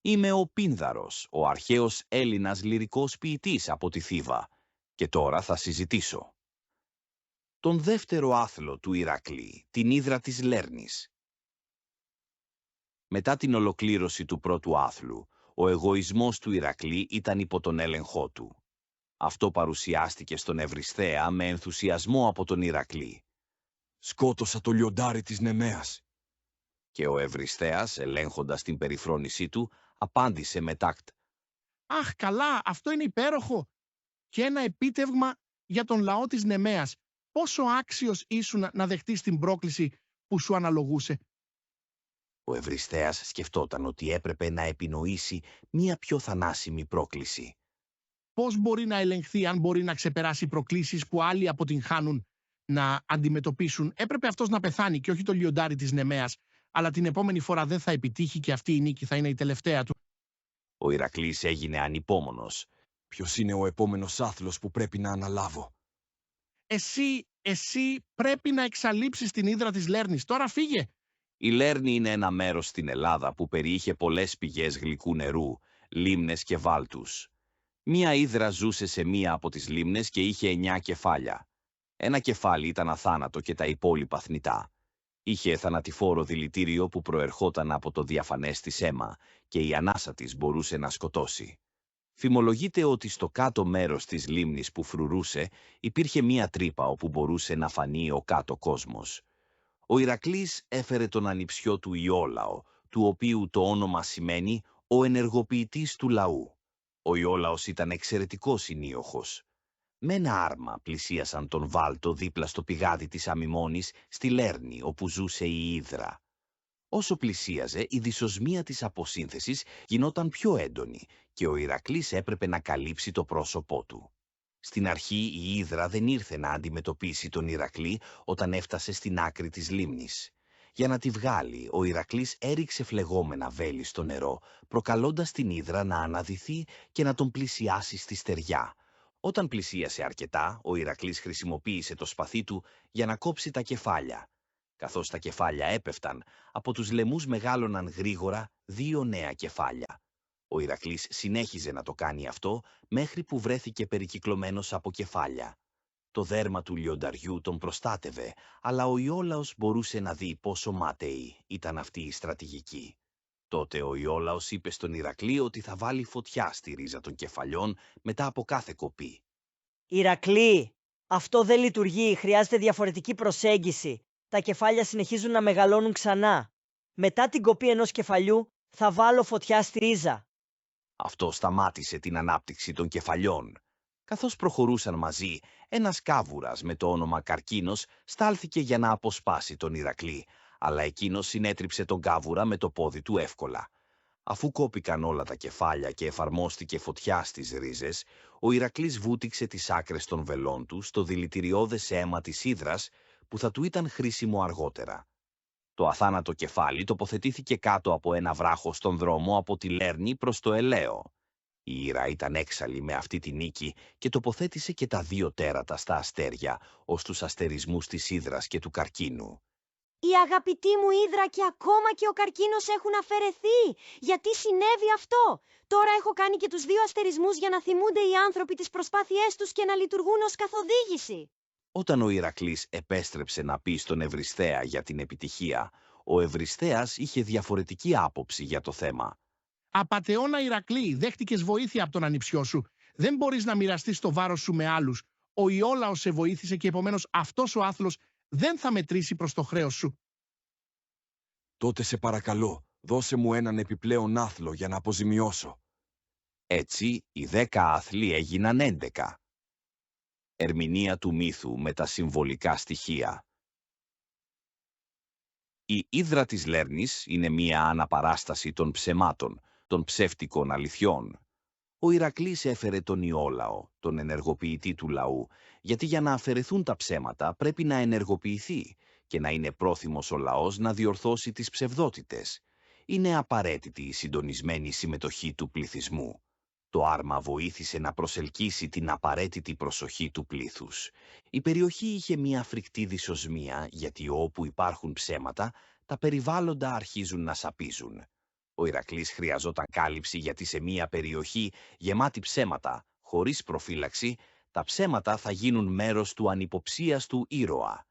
Είμαι ο Πίνδαρος, ο αρχαίος Έλληνας λυρικός ποιητής από τη Θήβα, και τώρα θα συζητήσω τον δεύτερο άθλο του Ηρακλή, την Ύδρα της Λέρνης. Μετά την ολοκλήρωση του πρώτου άθλου, ο εγωισμός του Ηρακλή ήταν υπό τον έλεγχό του. Αυτό παρουσιάστηκε στον Ευρισθέα με ενθουσιασμό από τον Ηρακλή. «Σκότωσα το λιοντάρι της Νεμαίας». Και ο Ευρισθέας, ελέγχοντας την περιφρόνησή του, απάντησε με τάκτ. «Αχ, καλά, αυτό είναι υπέροχο και ένα επίτευγμα για τον λαό της Νεμαίας. Πόσο άξιος ήσουν να δεχτείς την πρόκληση που σου αναλογούσε». Ο Ευρισθέας σκεφτόταν ότι έπρεπε να επινοήσει μία πιο θανάσιμη πρόκληση. Πώς μπορεί να ελεγχθεί αν μπορεί να ξεπεράσει προκλήσεις που άλλοι αποτυγχάνουν να αντιμετωπίσουν? Έπρεπε αυτός να πεθάνει και όχι το λιοντάρι της Νεμαίας, αλλά την επόμενη φορά δεν θα επιτύχει και αυτή η νίκη θα είναι η τελευταία του. Ο Ηρακλής έγινε ανυπόμονος. «Ποιος είναι ο επόμενος άθλος που πρέπει να αναλάβω?» Εσύ πρέπει να εξαλείψεις την Ύδρα της Λέρνης. Τώρα φύγε. Η Λέρνη είναι ένα μέρος στην Ελλάδα που περιείχε πολλές πηγές γλυκού νερού, λίμνες και βάλτους. Μία ύδρα ζούσε σε μία από τις λίμνες και είχε 9 κεφάλια. Ένα κεφάλι ήταν αθάνατο και τα υπόλοιπα θνητά. Είχε θανατηφόρο δηλητήριο που προερχόταν από το διαφανές της αίμα και η ανάσα της μπορούσε να σκοτώσει. Φημολογείται ότι στο κάτω μέρος της λίμνης που φρουρούσε υπήρχε μία τρύπα όπου μπορούσε να φανεί ο κάτω κόσμος. Ο Ηρακλής έφερε τον ανιψιό του Ιόλαο, του οποίου το όνομα σημαίνει «ο ενεργοποιητής του λαού». Ο Ιόλαος ήταν εξαιρετικός ενίοχος. Με ένα άρμα πλησίασαν τον βάλτο δίπλα στο πηγάδι της Αμιμώνης στη Λέρνη, όπου ζούσε η Ύδρα. Όσο πλησίαζε, η δυσοσμία της αποσύνθεσης γινόταν πιο έντονη και ο Ηρακλής έπρεπε να καλύψει το πρόσωπό του. Στην αρχή η Ύδρα δεν ήρθε να αντιμετωπίσει τον Ηρακλή όταν έφτασε στην άκρη της λίμνης. Για να τη βγάλει, ο Ηρακλής έριξε φλεγόμενα βέλη στο νερό, προκαλώντας την Ύδρα να αναδυθεί και να τον πλησιάσει στη στεριά. Όταν πλησίασε αρκετά, ο Ηρακλής χρησιμοποίησε το σπαθί του για να κόψει τα κεφάλια. Καθώς τα κεφάλια έπεφταν, από τους λαιμούς μεγάλωναν γρήγορα 2 νέα κεφάλια. Ο Ηρακλής συνέχιζε να το κάνει αυτό μέχρι που βρέθηκε περικυκλωμένος από κεφάλια. Το δέρμα του λιονταριού τον προστάτευε, αλλά ο Ιόλαος μπορούσε να δει πόσο μάταιη ήταν αυτή η στρατηγική. Τότε ο Ιόλαος είπε στον Ηρακλή ότι θα βάλει φωτιά στη ρίζα των κεφαλιών μετά από κάθε κοπή. «Ηρακλή, αυτό δεν λειτουργεί, χρειάζεται διαφορετική προσέγγιση. Τα κεφάλια συνεχίζουν να μεγαλώνουν ξανά. Μετά την κοπή ενός κεφαλιού θα βάλω φωτιά στη ρίζα». Αυτό σταμάτησε την ανάπτυξη των κεφαλιών. Καθώς προχωρούσαν μαζί, ένας κάβουρας με το όνομα Καρκίνος στάλθηκε για να αποσπάσει τον Ηρακλή, αλλά εκείνος συνέτριψε τον κάβουρα με το πόδι του εύκολα. Αφού κόπηκαν όλα τα κεφάλια και εφαρμόστηκε φωτιά στις ρίζες, ο Ηρακλής βούτυξε τις άκρες των βελών του στο δηλητηριώδες αίμα της Ύδρας που θα του ήταν χρήσιμο αργότερα. Το αθάνατο κεφάλι τοποθετήθηκε κάτω από ένα βράχο στον δρόμο από τη Λέρνη προς το Ελαίο. Η Ήρα ήταν έξαλλη με αυτή τη νίκη και τοποθέτησε και τα 2 τέρατα στα αστέρια, ως τους αστερισμούς της Ύδρας και του καρκίνου. Η αγαπητή μου Ύδρα και ακόμα και ο καρκίνος έχουν αφαιρεθεί. Γιατί συνέβη αυτό? Τώρα έχω κάνει και τους 2 αστερισμούς για να θυμούνται οι άνθρωποι τις προσπάθειές τους και να λειτουργούν ως καθοδήγηση. Όταν ο Ηρακλής επέστρεψε να πει στον Ευρισθέα για την επιτυχία, ο Ευρισθέας είχε διαφορετική άποψη για το θέμα. Απατεώνα Ηρακλή, δέχτηκες βοήθεια από τον ανιψιό σου. Δεν μπορείς να μοιραστείς το βάρος σου με άλλους. Ο Ιόλαος σε βοήθησε και επομένως αυτός ο άθλος δεν θα μετρήσει προς το χρέος σου. «Τότε σε παρακαλώ, δώσε μου έναν επιπλέον άθλο για να αποζημιώσω». Έτσι, οι 10 άθλοι έγιναν 11. Ερμηνεία του μύθου με τα συμβολικά στοιχεία. Η Ύδρα της Λέρνης είναι μία αναπαράσταση των ψεμάτων, των ψεύτικων αληθιών. Ο Ηρακλής έφερε τον Ιόλαο, τον ενεργοποιητή του λαού, γιατί για να αφαιρεθούν τα ψέματα πρέπει να ενεργοποιηθεί και να είναι πρόθυμος ο λαός να διορθώσει τις ψευδότητες. Είναι απαραίτητη η συντονισμένη συμμετοχή του πληθυσμού. Το άρμα βοήθησε να προσελκύσει την απαραίτητη προσοχή του πλήθους. Η περιοχή είχε μια φρικτή δυσοσμία, γιατί όπου υπάρχουν ψέματα, τα περιβάλλοντα αρχίζουν να σαπίζουν. Ο Ηρακλής χρειαζόταν κάλυψη γιατί σε μια περιοχή γεμάτη ψέματα, χωρίς προφύλαξη, τα ψέματα θα γίνουν μέρος του ανυποψίαστου ήρωα.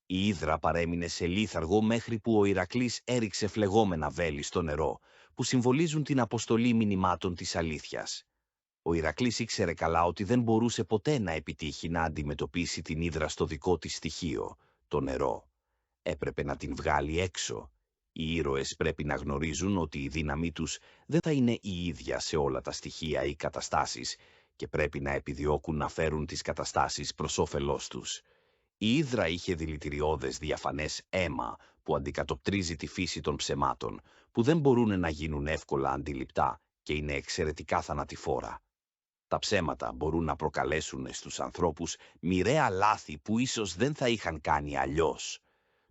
Η Ύδρα παρέμεινε σε λίθαργο μέχρι που ο Ηρακλής έριξε φλεγόμενα βέλη στο νερό, που συμβολίζουν την αποστολή μηνυμάτων της αλήθειας. Ο Ηρακλής ήξερε καλά ότι δεν μπορούσε ποτέ να επιτύχει να αντιμετωπίσει την Ύδρα στο δικό της στοιχείο, το νερό. Έπρεπε να την βγάλει έξω. Οι ήρωες πρέπει να γνωρίζουν ότι η δύναμή τους δεν θα είναι η ίδια σε όλα τα στοιχεία ή καταστάσεις και πρέπει να επιδιώκουν να φέρουν τις καταστάσεις προς όφελός τους. Η Ύδρα είχε δηλητηριώδες διαφανές αίμα που αντικατοπτρίζει τη φύση των ψεμάτων, που δεν μπορούν να γίνουν εύκολα αντιληπτά και είναι εξαιρετικά θανατηφόρα. Τα ψέματα μπορούν να προκαλέσουν στους ανθρώπους μοιραία λάθη που ίσως δεν θα είχαν κάνει αλλιώς.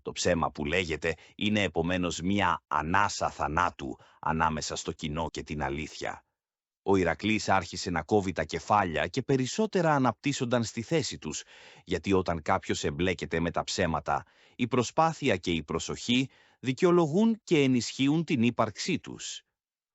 Το ψέμα που λέγεται είναι επομένως μια ανάσα θανάτου ανάμεσα στο κοινό και την αλήθεια. Ο Ηρακλής άρχισε να κόβει τα κεφάλια και περισσότερα αναπτύσσονταν στη θέση τους, γιατί όταν κάποιος εμπλέκεται με τα ψέματα, η προσπάθεια και η προσοχή δικαιολογούν και ενισχύουν την ύπαρξή τους.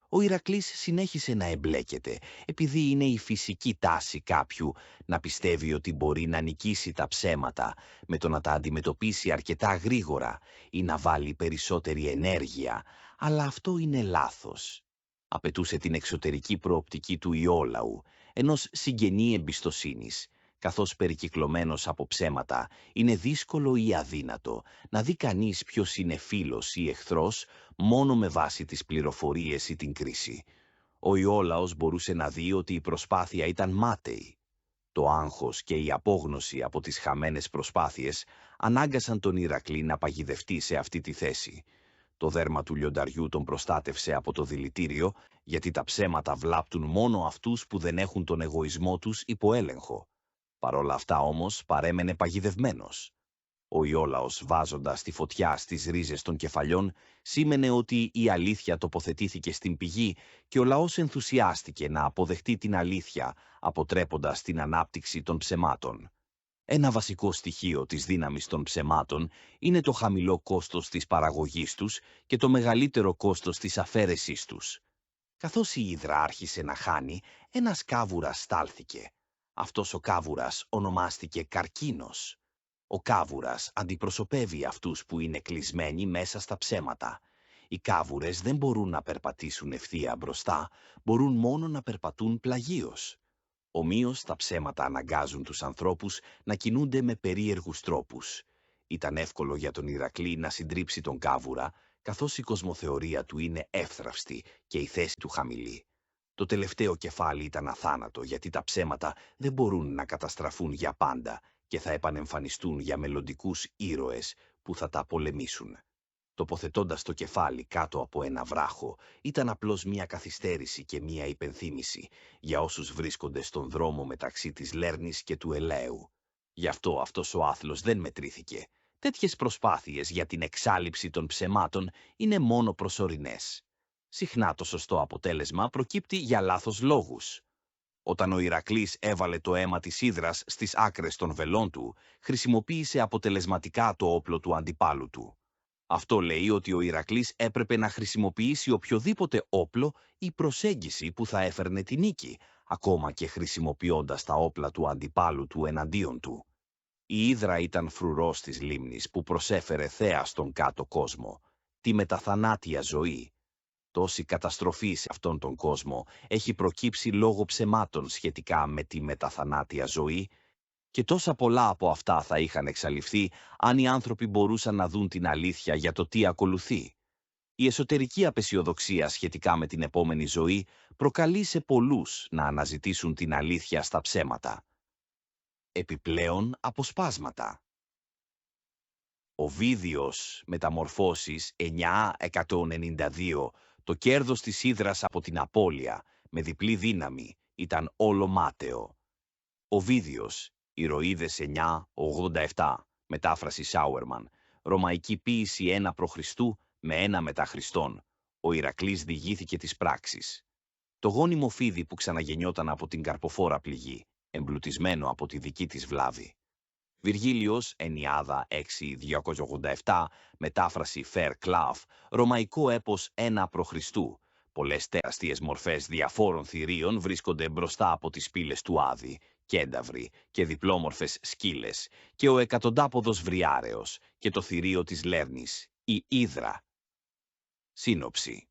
Ο Ηρακλής συνέχισε να εμπλέκεται, επειδή είναι η φυσική τάση κάποιου να πιστεύει ότι μπορεί να νικήσει τα ψέματα με το να τα αντιμετωπίσει αρκετά γρήγορα ή να βάλει περισσότερη ενέργεια, αλλά αυτό είναι λάθος. Απαιτούσε την εξωτερική προοπτική του Ιόλαου, ενός συγγενή εμπιστοσύνης, καθώς περικυκλωμένος από ψέματα είναι δύσκολο ή αδύνατο να δει κανείς ποιος είναι φίλος ή εχθρός μόνο με βάση τις πληροφορίες ή την κρίση. Ο Ιόλαος μπορούσε να δει ότι η προσπάθεια ήταν μάταιη. Το άγχος και η απόγνωση από τις χαμένες προσπάθειες ανάγκασαν τον Ηρακλή να παγιδευτεί σε αυτή τη θέση. Το δέρμα του λιονταριού τον προστάτευσε από το δηλητήριο, γιατί τα ψέματα βλάπτουν μόνο αυτούς που δεν έχουν τον εγωισμό τους υπό έλεγχο. Παρ' όλα αυτά όμως παρέμενε παγιδευμένος. Ο Ιόλαος, βάζοντας τη φωτιά στις ρίζες των κεφαλιών, σήμαινε ότι η αλήθεια τοποθετήθηκε στην πηγή και ο λαός ενθουσιάστηκε να αποδεχτεί την αλήθεια, αποτρέποντας την ανάπτυξη των ψεμάτων. Ένα βασικό στοιχείο της δύναμης των ψεμάτων είναι το χαμηλό κόστος της παραγωγής τους και το μεγαλύτερο κόστος της αφαίρεσής τους. Καθώς η Ύδρα άρχισε να χάνει, ένας κάβουρας στάλθηκε. Αυτός ο κάβουρας ονομάστηκε καρκίνος. Ο κάβουρας αντιπροσωπεύει αυτούς που είναι κλεισμένοι μέσα στα ψέματα. Οι κάβουρες δεν μπορούν να περπατήσουν ευθεία μπροστά, μπορούν μόνο να περπατούν πλαγίως. Ομοίως τα ψέματα αναγκάζουν τους ανθρώπους να κινούνται με περίεργους τρόπους. Ήταν εύκολο για τον Ηρακλή να συντρίψει τον κάβουρα, καθώς η κοσμοθεωρία του είναι εύθραυστη και η θέση του χαμηλή. Το τελευταίο κεφάλι ήταν αθάνατο, γιατί τα ψέματα δεν μπορούν να καταστραφούν για πάντα και θα επανεμφανιστούν για μελλοντικούς ήρωες που θα τα πολεμήσουν. Τοποθετώντας το κεφάλι κάτω από ένα βράχο, ήταν απλώς μια καθυστέρηση και μια υπενθύμηση για όσους βρίσκονται στον δρόμο μεταξύ της Λέρνης και του Ελαίου. Γι' αυτό αυτός ο άθλος δεν μετρήθηκε. Τέτοιες προσπάθειες για την εξάλειψη των ψεμάτων είναι μόνο προσωρινές. Συχνά το σωστό αποτέλεσμα προκύπτει για λάθος λόγους. Όταν ο Ηρακλής έβαλε το αίμα της Ύδρας στις άκρες των βελών του, χρησιμοποίησε αποτελεσματικά το όπλο του αντιπάλου του. Αυτό λέει ότι ο Ηρακλής έπρεπε να χρησιμοποιήσει οποιοδήποτε όπλο ή προσέγγιση που θα έφερνε τη νίκη, ακόμα και χρησιμοποιώντας τα όπλα του αντιπάλου του εναντίον του. Η Ύδρα ήταν φρουρός της λίμνης που προσέφερε θέα στον κάτω κόσμο, τη μεταθανάτια ζωή. Τόση καταστροφή σε αυτόν τον κόσμο έχει προκύψει λόγω ψεμάτων σχετικά με τη μεταθανάτια ζωή, και τόσα πολλά από αυτά θα είχαν εξαλειφθεί αν οι άνθρωποι μπορούσαν να δουν την αλήθεια για το τι ακολουθεί. Η εσωτερική απεσιοδοξία σχετικά με την επόμενη ζωή προκαλεί σε πολλούς να αναζητήσουν την αλήθεια στα ψέματα. Επιπλέον αποσπάσματα. Οβίδιος, Μεταμορφώσεις 992, το κέρδος της Ύδρας από την απώλεια, με διπλή δύναμη, ήταν όλο μάταιο. Οβίδιος, Ηρωίδες 987, μετάφραση Σάουερμαν, ρωμαϊκή ποίηση 1 π.Χ. με 1 μετά Χριστόν. Ο Ηρακλής διηγήθηκε τις πράξεις. Το γόνιμο φίδι που ξαναγεννιόταν από την καρποφόρα πληγή, εμπλουτισμένο από τη δική της βλάβη. Βυργίλιος, Ενιάδα 6.287, μετάφραση Φερ Κλαφ, ρωμαϊκό έπος 1 π.Χ., Πολλές τεράστιες μορφές διαφόρων θηρίων βρίσκονται μπροστά από τις πύλες του Άδη, κένταυροι και διπλόμορφες σκύλες και ο εκατοντάποδος βριάρεος και το θηρίο της Λέρνης, η Ύδρα. Σύνοψη.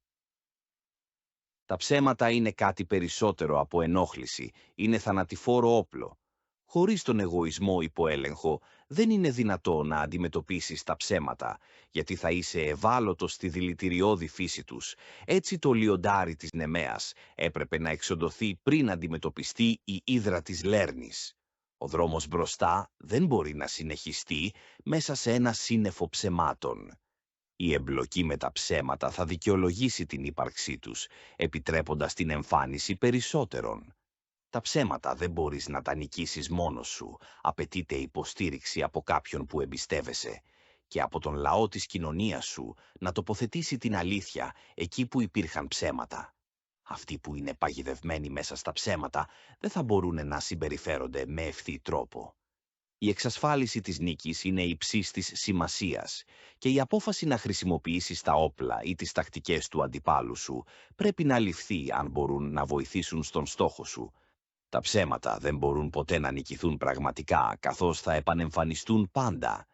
Τα ψέματα είναι κάτι περισσότερο από ενόχληση, είναι θανατηφόρο όπλο. Χωρίς τον εγωισμό υποέλεγχο, δεν είναι δυνατό να αντιμετωπίσεις τα ψέματα, γιατί θα είσαι ευάλωτος στη δηλητηριώδη φύση τους. Έτσι το λιοντάρι της Νεμαίας έπρεπε να εξοντωθεί πριν αντιμετωπιστεί η Ύδρα της Λέρνης. Ο δρόμος μπροστά δεν μπορεί να συνεχιστεί μέσα σε ένα σύννεφο ψεμάτων. Η εμπλοκή με τα ψέματα θα δικαιολογήσει την ύπαρξή τους, επιτρέποντας την εμφάνιση περισσότερων. Τα ψέματα δεν μπορείς να τα νικήσεις μόνος σου, απαιτείται υποστήριξη από κάποιον που εμπιστεύεσαι και από τον λαό της κοινωνίας σου να τοποθετήσει την αλήθεια εκεί που υπήρχαν ψέματα. Αυτοί που είναι παγιδευμένοι μέσα στα ψέματα δεν θα μπορούν να συμπεριφέρονται με ευθύ τρόπο. Η εξασφάλιση της νίκης είναι υψής της σημασίας και η απόφαση να χρησιμοποιήσεις τα όπλα ή τις τακτικές του αντιπάλου σου πρέπει να ληφθεί αν μπορούν να βοηθήσουν στον στόχο σου. Τα ψέματα δεν μπορούν ποτέ να νικηθούν πραγματικά, καθώς θα επανεμφανιστούν πάντα.